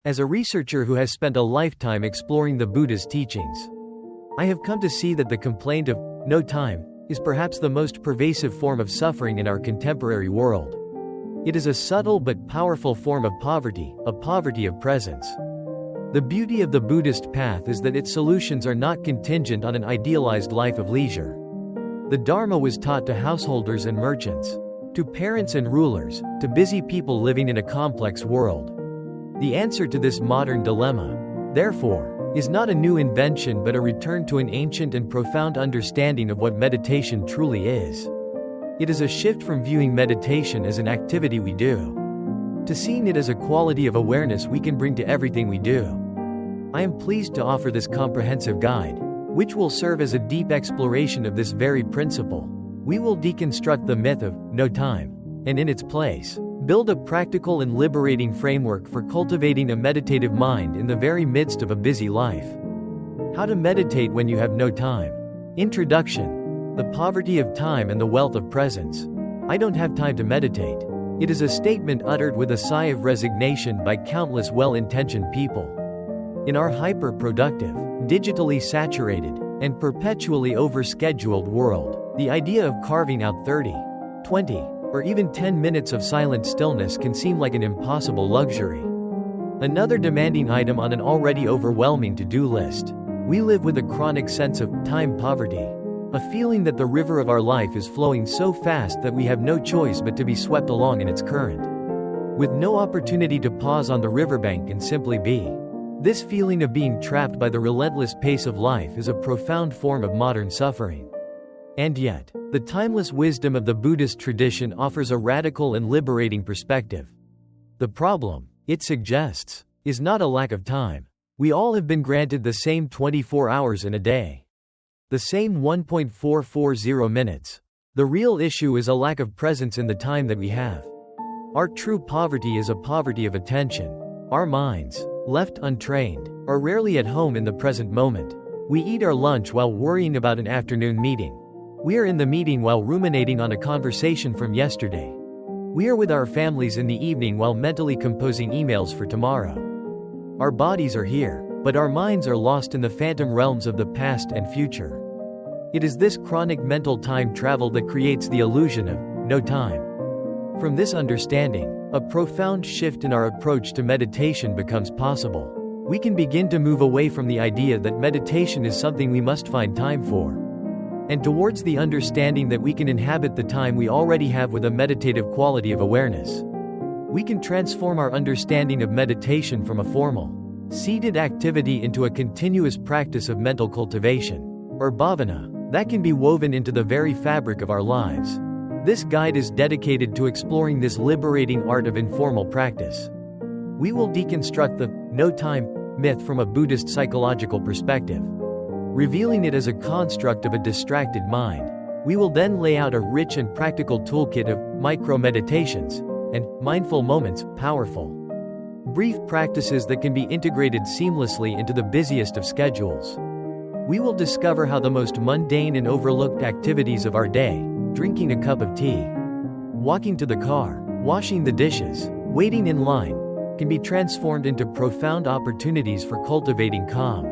As a researcher who has spent a lifetime exploring the Buddha's teachings, I have come to see that the complaint of no time is perhaps the most pervasive form of suffering in our contemporary world. It is a subtle but powerful form of poverty, a poverty of presence. The beauty of the Buddhist path is that its solutions are not contingent on an idealized life of leisure. The Dharma was taught to householders and merchants, to parents and rulers, to busy people living in a complex world. The answer to this modern dilemma, therefore, is not a new invention but a return to an ancient and profound understanding of what meditation truly is. It is a shift from viewing meditation as an activity we do, to seeing it as a quality of awareness we can bring to everything we do. I am pleased to offer this comprehensive guide, which will serve as a deep exploration of this very principle. We will deconstruct the myth of no time, and in its place, build a practical and liberating framework for cultivating a meditative mind in the very midst of a busy life. How to meditate when you have no time. Introduction. The poverty of time and the wealth of presence. I don't have time to meditate. It is a statement uttered with a sigh of resignation by countless well-intentioned people. In our hyper-productive, digitally saturated, and perpetually overscheduled world, the idea of carving out 30, 20, or even 10 minutes of silent stillness can seem like an impossible luxury. Another demanding item on an already overwhelming to-do list. We live with a chronic sense of time poverty, a feeling that the river of our life is flowing so fast that we have no choice but to be swept along in its current, with no opportunity to pause on the riverbank and simply be. This feeling of being trapped by the relentless pace of life is a profound form of modern suffering. And yet, the timeless wisdom of the Buddhist tradition offers a radical and liberating perspective. The problem, it suggests, is not a lack of time. We all have been granted the same 24 hours in a day, the same 1.440 minutes. The real issue is a lack of presence in the time that we have. Our true poverty is a poverty of attention. Our minds, left untrained, are rarely at home in the present moment. We eat our lunch while worrying about an afternoon meeting. We are in the meeting while ruminating on a conversation from yesterday. We are with our families in the evening while mentally composing emails for tomorrow. Our bodies are here, but our minds are lost in the phantom realms of the past and future. It is this chronic mental time travel that creates the illusion of no time. From this understanding, a profound shift in our approach to meditation becomes possible. We can begin to move away from the idea that meditation is something we must find time for, and towards the understanding that we can inhabit the time we already have with a meditative quality of awareness. We can transform our understanding of meditation from a formal, seated activity into a continuous practice of mental cultivation, or bhavana, that can be woven into the very fabric of our lives. This guide is dedicated to exploring this liberating art of informal practice. We will deconstruct the no time myth from a Buddhist psychological perspective, revealing it as a construct of a distracted mind. We will then lay out a rich and practical toolkit of micro-meditations and mindful moments, powerful, brief practices that can be integrated seamlessly into the busiest of schedules. We will discover how the most mundane and overlooked activities of our day, drinking a cup of tea, walking to the car, washing the dishes, waiting in line, can be transformed into profound opportunities for cultivating calm,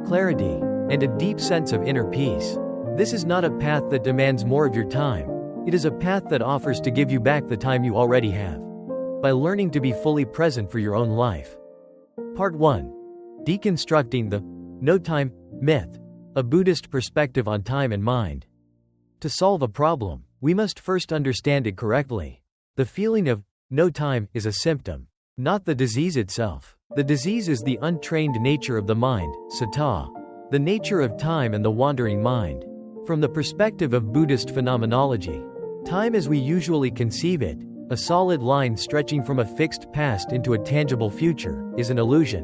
clarity, and a deep sense of inner peace. This is not a path that demands more of your time. It is a path that offers to give you back the time you already have, by learning to be fully present for your own life. Part 1. Deconstructing the no time myth, a Buddhist perspective on time and mind. To solve a problem, we must first understand it correctly. The feeling of no time is a symptom, not the disease itself. The disease is the untrained nature of the mind, sata, the nature of time and the wandering mind. From the perspective of Buddhist phenomenology, time as we usually conceive it, a solid line stretching from a fixed past into a tangible future, is an illusion.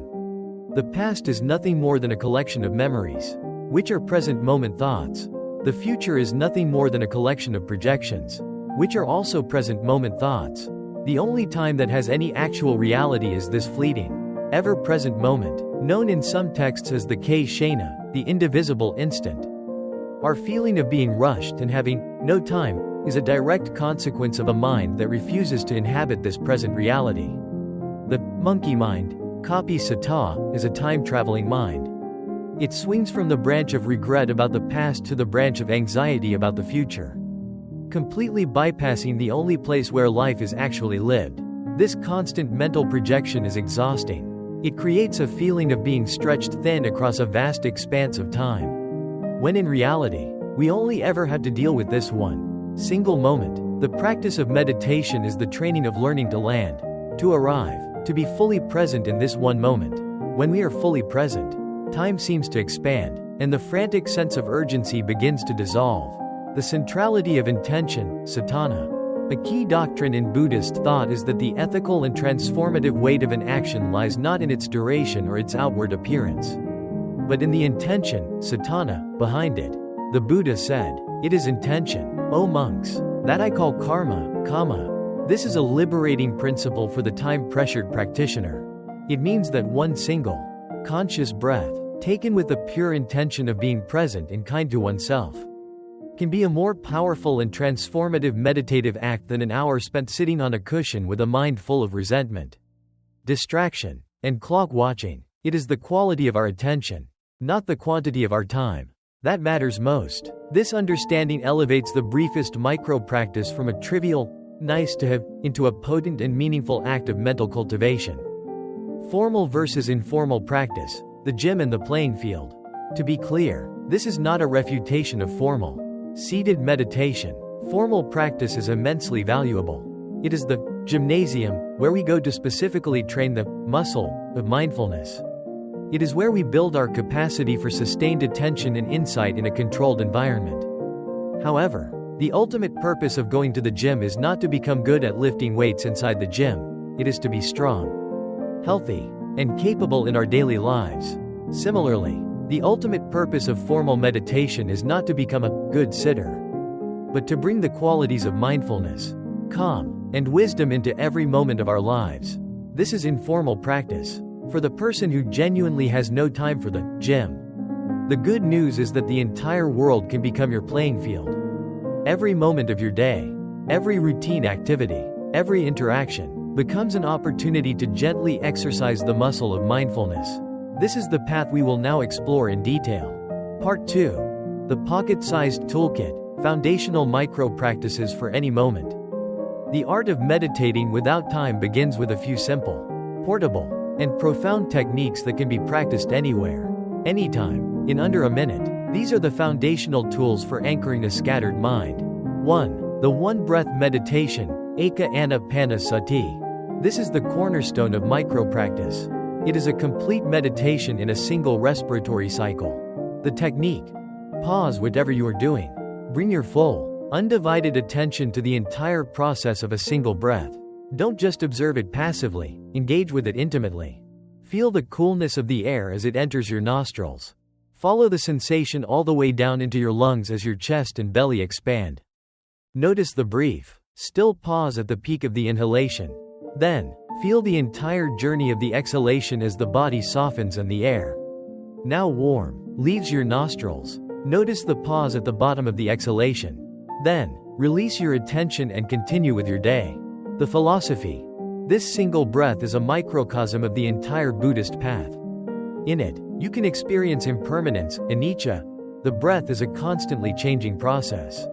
The past is nothing more than a collection of memories, which are present moment thoughts. The future is nothing more than a collection of projections, which are also present moment thoughts. The only time that has any actual reality is this fleeting, ever-present moment, known in some texts as the Kshana, the indivisible instant. Our feeling of being rushed and having no time is a direct consequence of a mind that refuses to inhabit this present reality. The monkey mind Copy Sata is a time-traveling mind. It swings from the branch of regret about the past to the branch of anxiety about the future, completely bypassing the only place where life is actually lived. This constant mental projection is exhausting. It creates a feeling of being stretched thin across a vast expanse of time, when in reality, we only ever had to deal with this one single moment. The practice of meditation is the training of learning to land, to arrive, to be fully present in this one moment. When we are fully present, time seems to expand, and the frantic sense of urgency begins to dissolve. The centrality of intention, sadhana. A key doctrine in Buddhist thought is that the ethical and transformative weight of an action lies not in its duration or its outward appearance, but in the intention, sadhana, behind it. The Buddha said, "It is intention, O monks, that I call karma, kama." This is a liberating principle for the time-pressured practitioner. It means that one single, conscious breath, taken with the pure intention of being present and kind to oneself, can be a more powerful and transformative meditative act than an hour spent sitting on a cushion with a mind full of resentment, distraction, and clock watching. It is the quality of our attention, not the quantity of our time, that matters most. This understanding elevates the briefest micro-practice from a trivial, nice-to-have, into a potent and meaningful act of mental cultivation. Formal versus informal practice, the gym and the playing field. To be clear, this is not a refutation of formal, seated meditation. Formal practice is immensely valuable. It is the gymnasium where we go to specifically train the muscle of mindfulness. It is where we build our capacity for sustained attention and insight in a controlled environment. However, the ultimate purpose of going to the gym is not to become good at lifting weights inside the gym. It is to be strong, healthy, and capable in our daily lives. Similarly, the ultimate purpose of formal meditation is not to become a good sitter, but to bring the qualities of mindfulness, calm, and wisdom into every moment of our lives. This is informal practice for the person who genuinely has no time for the gym. The good news is that the entire world can become your playing field. Every moment of your day, every routine activity, every interaction becomes an opportunity to gently exercise the muscle of mindfulness. This is the path we will now explore in detail. Part 2. The Pocket-Sized Toolkit, Foundational Micro-Practices for Any Moment. The art of meditating without time begins with a few simple, portable, and profound techniques that can be practiced anywhere, anytime, in under a minute. These are the foundational tools for anchoring a scattered mind. 1. The one-breath meditation, Eka Anapanasati. This is the cornerstone of micro-practice. It is a complete meditation in a single respiratory cycle. The technique: pause whatever you are doing. Bring your full, undivided attention to the entire process of a single breath. Don't just observe it passively, engage with it intimately. Feel the coolness of the air as it enters your nostrils. Follow the sensation all the way down into your lungs as your chest and belly expand. Notice the brief, still pause at the peak of the inhalation. Then, feel the entire journey of the exhalation as the body softens and the air, now warm, leaves your nostrils. Notice the pause at the bottom of the exhalation. Then, release your attention and continue with your day. The philosophy: this single breath is a microcosm of the entire Buddhist path. In it, you can experience impermanence, anicca. The breath is a constantly changing process,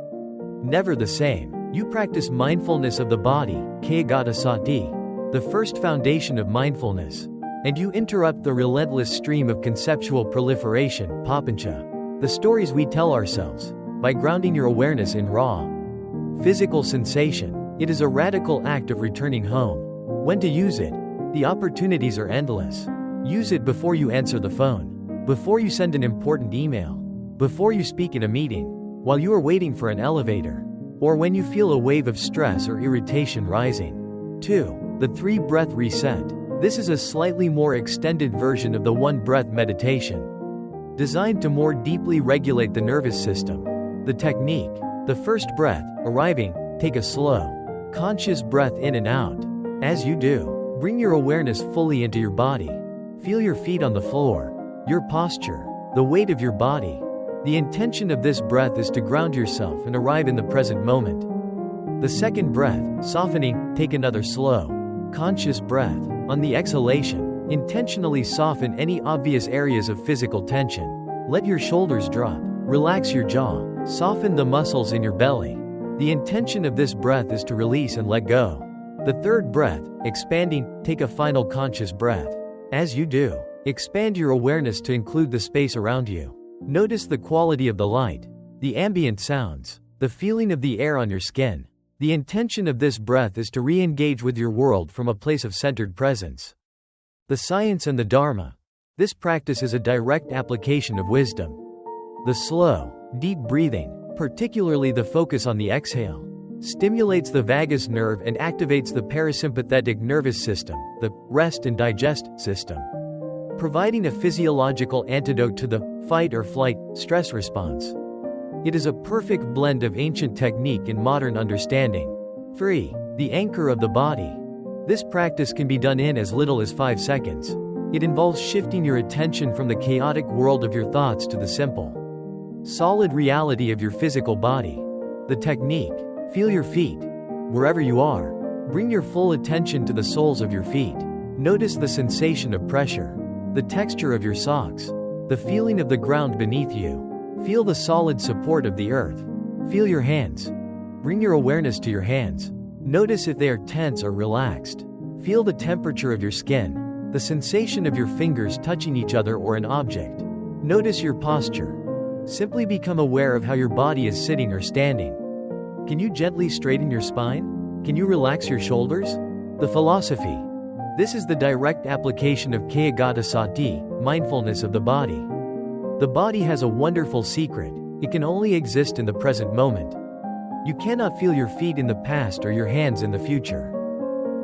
never the same. You practice mindfulness of the body, kayagata sati, the first foundation of mindfulness, and you interrupt the relentless stream of conceptual proliferation, papancha, the stories we tell ourselves, by grounding your awareness in raw, physical sensation. It is a radical act of returning home. When to use it? The opportunities are endless. Use it before you answer the phone, before you send an important email, before you speak in a meeting, while you are waiting for an elevator, or when you feel a wave of stress or irritation rising. 2. The 3-breath reset. This is a slightly more extended version of the one-breath meditation, designed to more deeply regulate the nervous system. The technique: the first breath, arriving, take a slow, conscious breath in and out. As you do, bring your awareness fully into your body. Feel your feet on the floor, your posture, the weight of your body. The intention of this breath is to ground yourself and arrive in the present moment. The second breath, softening, take another slow, conscious breath. On the exhalation, Intentionally soften any obvious areas of physical tension. Let your shoulders drop. Relax your jaw. Soften the muscles in your belly. The intention of this breath is to release and let go. The third breath, expanding, take a final conscious breath. As you do, expand your awareness to include the space around you. Notice the quality of the light, the ambient sounds, the feeling of the air on your skin. The intention of this breath is to re-engage with your world from a place of centered presence. The science and the Dharma. This practice is a direct application of wisdom. The slow, deep breathing, particularly the focus on the exhale, stimulates the vagus nerve and activates the parasympathetic nervous system, the rest and digest system, providing a physiological antidote to the fight or flight stress response. It is a perfect blend of ancient technique and modern understanding. 3. The anchor of the body. This practice can be done in as little as 5 seconds. It involves shifting your attention from the chaotic world of your thoughts to the simple, solid reality of your physical body. The technique. Feel your feet. Wherever you are, bring your full attention to the soles of your feet. Notice the sensation of pressure, the texture of your socks, the feeling of the ground beneath you. Feel the solid support of the earth. Feel your hands. Bring your awareness to your hands. Notice if they are tense or relaxed. Feel the temperature of your skin, the sensation of your fingers touching each other or an object. Notice your posture. Simply become aware of how your body is sitting or standing. Can you gently straighten your spine? Can you relax your shoulders? The philosophy. This is the direct application of Kayagata Sati, mindfulness of the body. The body has a wonderful secret. It can only exist in the present moment. You cannot feel your feet in the past or your hands in the future.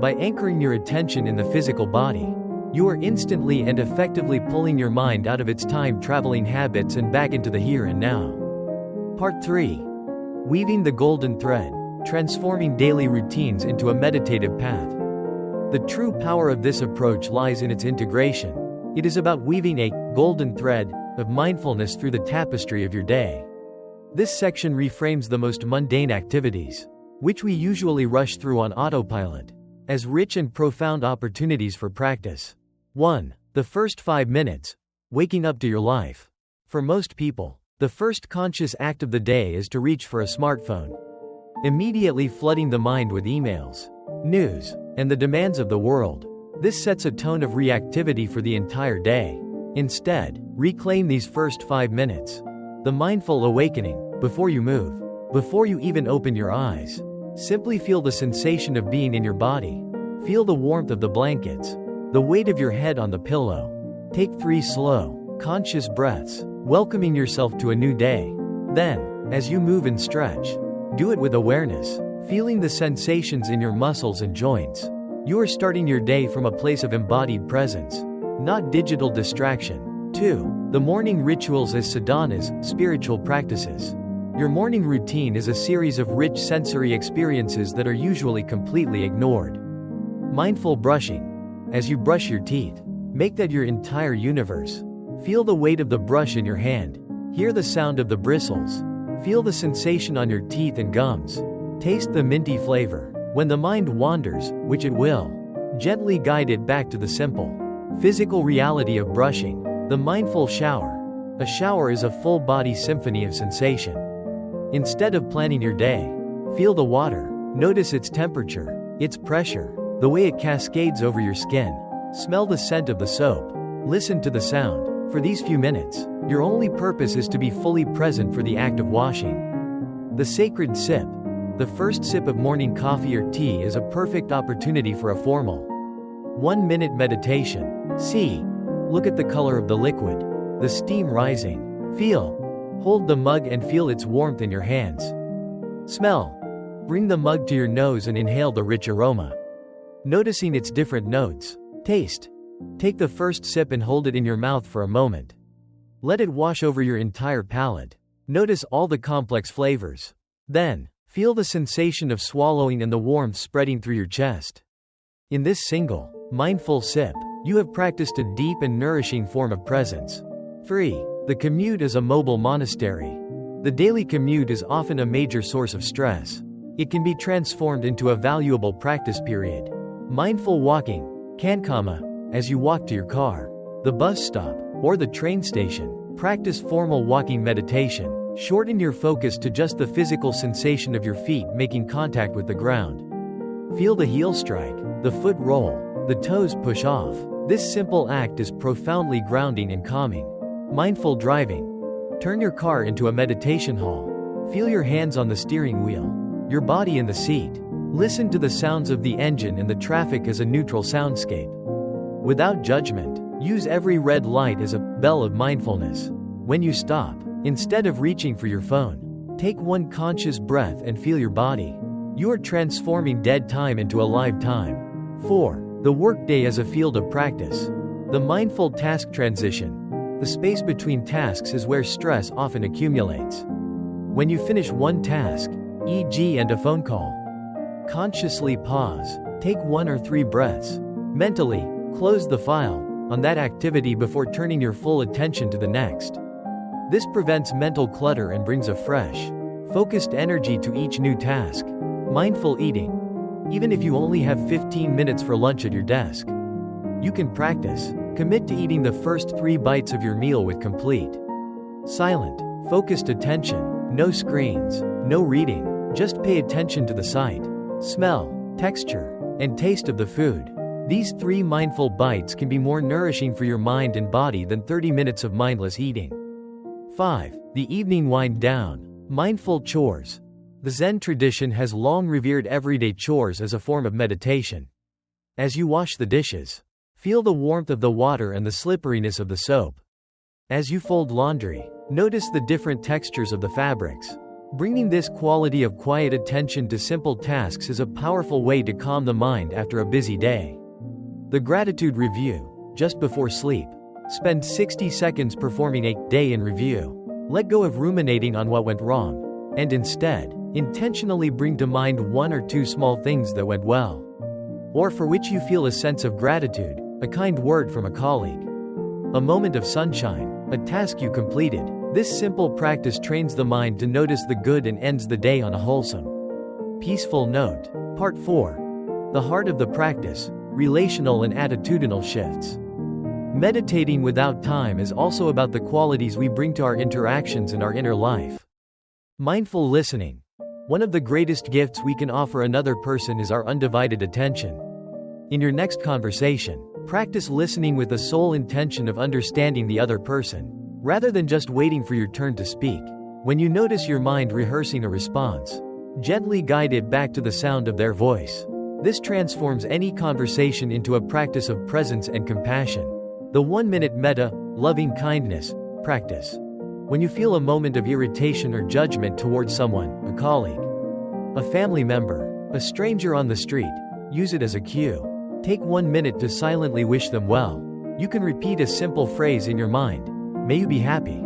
By anchoring your attention in the physical body, you are instantly and effectively pulling your mind out of its time-traveling habits and back into the here and now. Part 3. Weaving the golden thread, transforming daily routines into a meditative path. The true power of this approach lies in its integration. It is about weaving a golden thread of mindfulness through the tapestry of your day. This section reframes the most mundane activities, which we usually rush through on autopilot, as rich and profound opportunities for practice. 1. The first 5 minutes. Waking up to your life. For most people, the first conscious act of the day is to reach for a smartphone, immediately flooding the mind with emails, news, and the demands of the world. This sets a tone of reactivity for the entire day. Instead, reclaim these first 5 minutes. The mindful awakening. Before you move, before you even open your eyes, simply feel the sensation of being in your body. Feel the warmth of the blankets, the weight of your head on the pillow. Take 3 slow, conscious breaths, welcoming yourself to a new day. Then, as you move and stretch, do it with awareness, feeling the sensations in your muscles and joints. You are starting your day from a place of embodied presence, not digital distraction. 2. The morning rituals as sadhanas, spiritual practices. Your morning routine is a series of rich sensory experiences that are usually completely ignored. Mindful brushing. As you brush your teeth, make that your entire universe. Feel the weight of the brush in your hand. Hear the sound of the bristles. Feel the sensation on your teeth and gums. Taste the minty flavor. When the mind wanders, which it will, gently guide it back to the simple, physical reality of brushing. The mindful shower. A shower is a full-body symphony of sensation. Instead of planning your day, feel the water. Notice its temperature, its pressure, the way it cascades over your skin. Smell the scent of the soap. Listen to the sound. For these few minutes, your only purpose is to be fully present for the act of washing. The sacred sip. The first sip of morning coffee or tea is a perfect opportunity for a formal 1-minute meditation. See. Look at the color of the liquid, the steam rising. Feel. Hold the mug and feel its warmth in your hands. Smell. Bring the mug to your nose and inhale the rich aroma, noticing its different notes. Taste. Take the first sip and hold it in your mouth for a moment. Let it wash over your entire palate. Notice all the complex flavors. Then, feel the sensation of swallowing and the warmth spreading through your chest. In this single, mindful sip, you have practiced a deep and nourishing form of presence. 3. The commute is a mobile monastery. The daily commute is often a major source of stress. It can be transformed into a valuable practice period. Mindful walking, kankama, as you walk to your car, the bus stop, or the train station. Practice formal walking meditation. Shorten your focus to just the physical sensation of your feet making contact with the ground. Feel the heel strike, the foot roll, the toes push off. This simple act is profoundly grounding and calming. Mindful driving. Turn your car into a meditation hall. Feel your hands on the steering wheel, your body in the seat. Listen to the sounds of the engine and the traffic as a neutral soundscape. Without judgment, use every red light as a bell of mindfulness. When you stop, instead of reaching for your phone, take one conscious breath and feel your body. You are transforming dead time into alive time. 4. The workday as a field of practice. The mindful task transition. The space between tasks is where stress often accumulates. When you finish one task, e.g., end a phone call, consciously pause, take 1 or 3 breaths. Mentally, close the file on that activity before turning your full attention to the next. This prevents mental clutter and brings a fresh, focused energy to each new task. Mindful eating. Even if you only have 15 minutes for lunch at your desk, you can practice. Commit to eating the first 3 bites of your meal with complete, silent, focused attention. No screens, no reading, just pay attention to the sight, smell, texture, and taste of the food. These 3 mindful bites can be more nourishing for your mind and body than 30 minutes of mindless eating. 5. The evening wind down. Mindful chores. The Zen tradition has long revered everyday chores as a form of meditation. As you wash the dishes, feel the warmth of the water and the slipperiness of the soap. As you fold laundry, notice the different textures of the fabrics. Bringing this quality of quiet attention to simple tasks is a powerful way to calm the mind after a busy day. The gratitude review. Just before sleep, spend 60 seconds performing a day in review. Let go of ruminating on what went wrong, and instead, intentionally bring to mind 1 or 2 small things that went well, or for which you feel a sense of gratitude, a kind word from a colleague, a moment of sunshine, a task you completed. This simple practice trains the mind to notice the good and ends the day on a wholesome, peaceful note. Part 4. The heart of the practice. Relational and attitudinal shifts. Meditating without time is also about the qualities we bring to our interactions and our inner life. Mindful listening. One of the greatest gifts we can offer another person is our undivided attention. In your next conversation, practice listening with the sole intention of understanding the other person, rather than just waiting for your turn to speak. When you notice your mind rehearsing a response, gently guide it back to the sound of their voice. This transforms any conversation into a practice of presence and compassion. The 1-minute metta, loving kindness, practice. When you feel a moment of irritation or judgment towards someone, a colleague, a family member, a stranger on the street, use it as a cue. Take 1 minute to silently wish them well. You can repeat a simple phrase in your mind. May you be happy.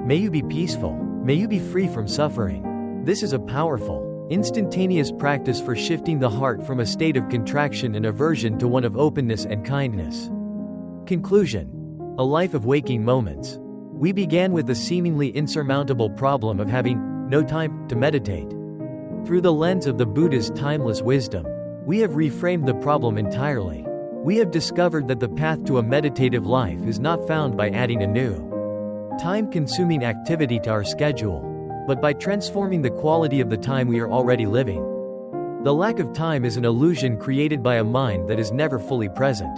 May you be peaceful. May you be free from suffering. This is a powerful, instantaneous practice for shifting the heart from a state of contraction and aversion to one of openness and kindness. Conclusion. A life of waking moments. We began with the seemingly insurmountable problem of having no time to meditate. Through the lens of the Buddha's timeless wisdom, we have reframed the problem entirely. We have discovered that the path to a meditative life is not found by adding a new, time-consuming activity to our schedule, but by transforming the quality of the time we are already living. The lack of time is an illusion created by a mind that is never fully present.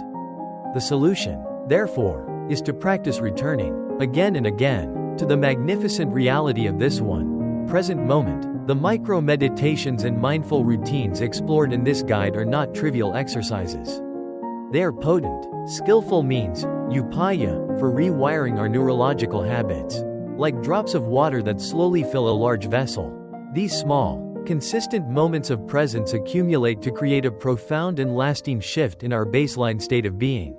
The solution, therefore, is to practice returning, again and again, to the magnificent reality of this one, present moment. The micro-meditations and mindful routines explored in this guide are not trivial exercises. They are potent, skillful means, upaya, for rewiring our neurological habits. Like drops of water that slowly fill a large vessel, these small, consistent moments of presence accumulate to create a profound and lasting shift in our baseline state of being.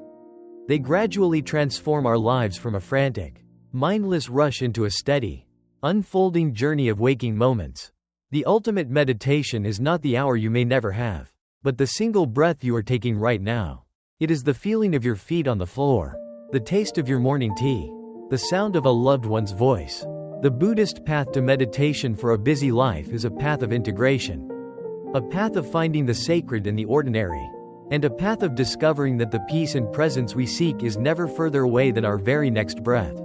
They gradually transform our lives from a frantic, mindless rush into a steady, unfolding journey of waking moments. The ultimate meditation is not the hour you may never have, but the single breath you are taking right now. It is the feeling of your feet on the floor, the taste of your morning tea, the sound of a loved one's voice. The Buddhist path to meditation for a busy life is a path of integration, a path of finding the sacred in the ordinary, and a path of discovering that the peace and presence we seek is never further away than our very next breath.